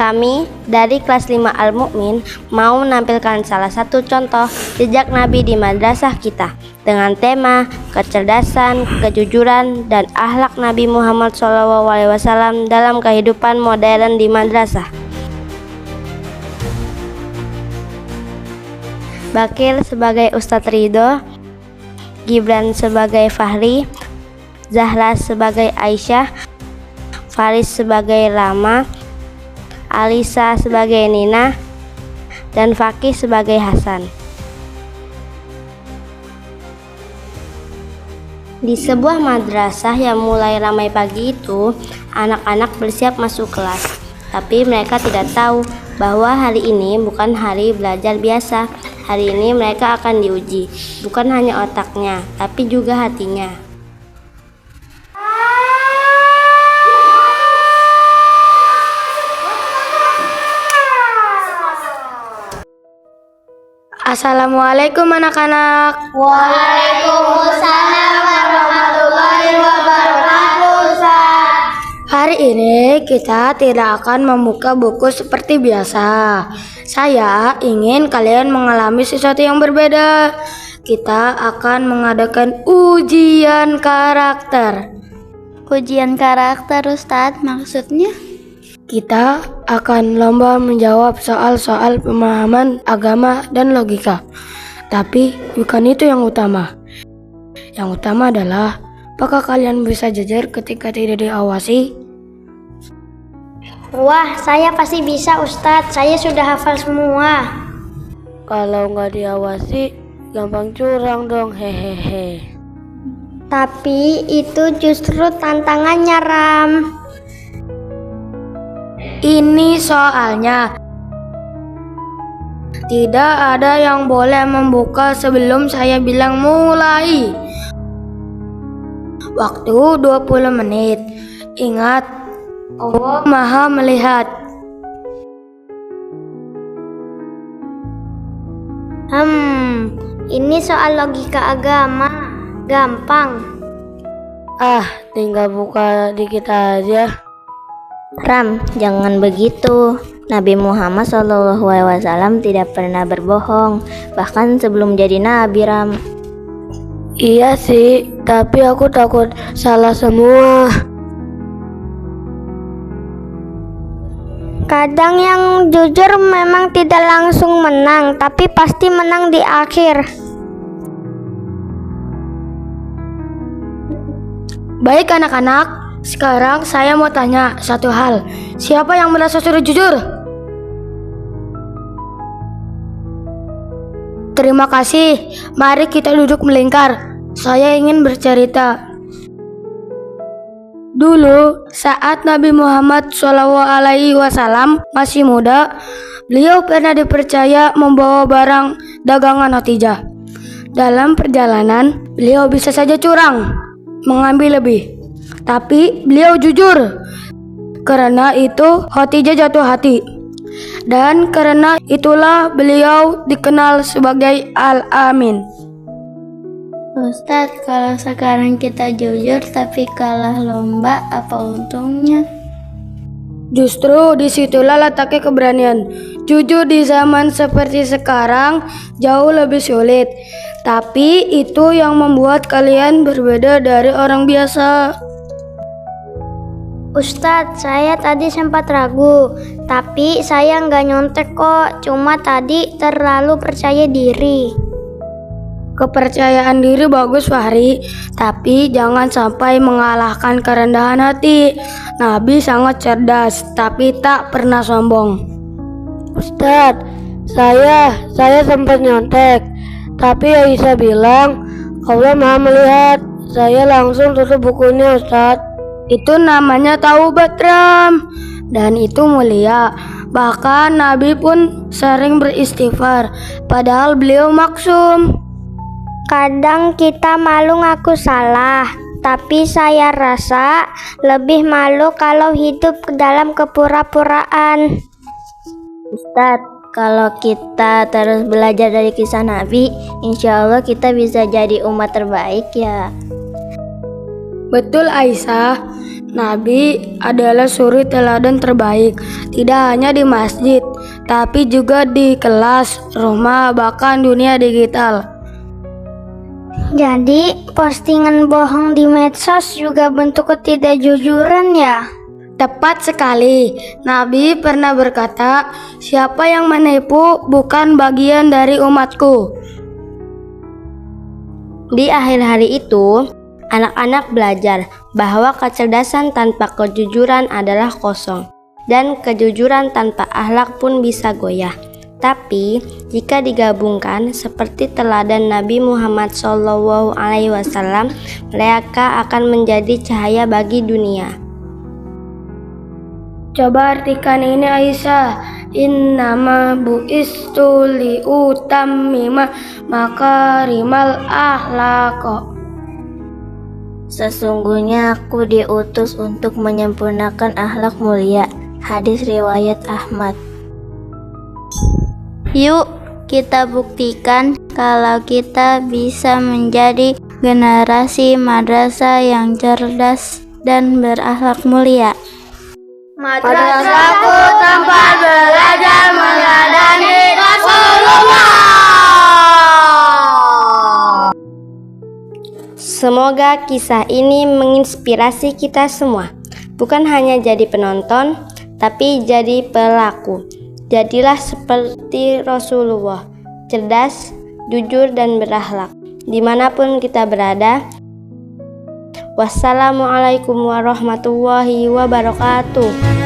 Kami dari kelas 5 Al-Mu'min mau menampilkan salah satu contoh jejak Nabi di madrasah kita dengan tema kecerdasan, kejujuran, dan akhlak Nabi Muhammad SAW dalam kehidupan modern di madrasah. Bakir sebagai Ustadz Ridho, Gibran sebagai Fahri, Zahra sebagai Aisyah, Faris sebagai Rama, Alisa sebagai Nina, dan Fakih sebagai Hasan. Di sebuah madrasah yang mulai ramai pagi itu, anak-anak bersiap masuk kelas. Tapi mereka tidak tahu bahwa hari ini bukan hari belajar biasa. Hari ini mereka akan diuji, bukan hanya otaknya, tapi juga hatinya. Assalamualaikum anak-anak. Waalaikumsalam warahmatullahi wabarakatuh, Ustaz. Hari ini kita tidak akan membuka buku seperti biasa. Saya ingin kalian mengalami sesuatu yang berbeda. Kita akan mengadakan ujian karakter. Ujian karakter, Ustaz, maksudnya? Kita akan lomba menjawab soal-soal pemahaman agama dan logika. Tapi bukan itu yang utama. Yang utama adalah apakah kalian bisa jujur ketika tidak diawasi? Wah, saya pasti bisa, Ustaz. Saya sudah hafal semua. Kalau nggak diawasi, gampang curang dong, hehehe. Tapi itu justru tantangannya, Ram. Ini soalnya tidak ada yang boleh membuka sebelum saya bilang mulai. Waktu 20 menit. Ingat, Allah Maha melihat. Ini soal logika agama. Gampang. Tinggal buka dikit aja. Ram, jangan begitu. Nabi Muhammad SAW tidak pernah berbohong, bahkan sebelum jadi nabi, Ram. Iya sih, tapi aku takut salah semua. Kadang yang jujur memang tidak langsung menang, tapi pasti menang di akhir. Baik anak-anak, sekarang saya mau tanya satu hal. Siapa yang merasa suruh jujur? Terima kasih. Mari kita duduk melingkar. Saya ingin bercerita. Dulu, saat Nabi Muhammad SAW masih muda, beliau pernah dipercaya membawa barang dagangan Khadijah. Dalam perjalanan, beliau bisa saja curang, mengambil lebih. Tapi beliau jujur. Karena itu Khadijah jatuh hati. Dan karena itulah beliau dikenal sebagai Al-Amin. Ustadz, kalau sekarang kita jujur tapi kalah lomba, apa untungnya? Justru disitulah letaknya keberanian. Jujur di zaman seperti sekarang jauh lebih sulit. Tapi itu yang membuat kalian berbeda dari orang biasa. Ustadz, saya tadi sempat ragu, tapi saya nggak nyontek kok. Cuma tadi terlalu percaya diri. Kepercayaan diri bagus, Fahri, tapi jangan sampai mengalahkan kerendahan hati. Nabi sangat cerdas, tapi tak pernah sombong. Ustadz, saya sempat nyontek, tapi Aisyah bilang Allah Maha melihat. Saya langsung tutup bukunya, Ustadz. Itu namanya taubat, Ram, dan itu mulia. Bahkan Nabi pun sering beristighfar, padahal beliau maksum. Kadang kita malu ngaku salah, tapi saya rasa lebih malu kalau hidup dalam kepura-puraan. Ustadz, kalau kita terus belajar dari kisah Nabi, insya Allah kita bisa jadi umat terbaik ya. Betul Aisyah, Nabi adalah suri teladan terbaik, tidak hanya di masjid, tapi juga di kelas, rumah, bahkan dunia digital. Jadi, postingan bohong di medsos juga bentuk ketidakjujuran ya? Tepat sekali, Nabi pernah berkata, siapa yang menipu bukan bagian dari umatku. Di akhir hari itu, anak-anak belajar bahwa kecerdasan tanpa kejujuran adalah kosong, dan kejujuran tanpa akhlak pun bisa goyah. Tapi, jika digabungkan seperti teladan Nabi Muhammad SAW, mereka akan menjadi cahaya bagi dunia. Coba artikan ini Aisyah. Innama bu'istu liutammima makarimal akhlaq. Sesungguhnya aku diutus untuk menyempurnakan akhlak mulia. Hadis riwayat Ahmad. Yuk, kita buktikan kalau kita bisa menjadi generasi madrasah yang cerdas dan berakhlak mulia. Madrasahku tempat belajar meneladani Rasulullah. Semoga kisah ini menginspirasi kita semua, bukan hanya jadi penonton, tapi jadi pelaku. Jadilah seperti Rasulullah, cerdas, jujur, dan berakhlak, dimanapun kita berada. Wassalamualaikum warahmatullahi wabarakatuh.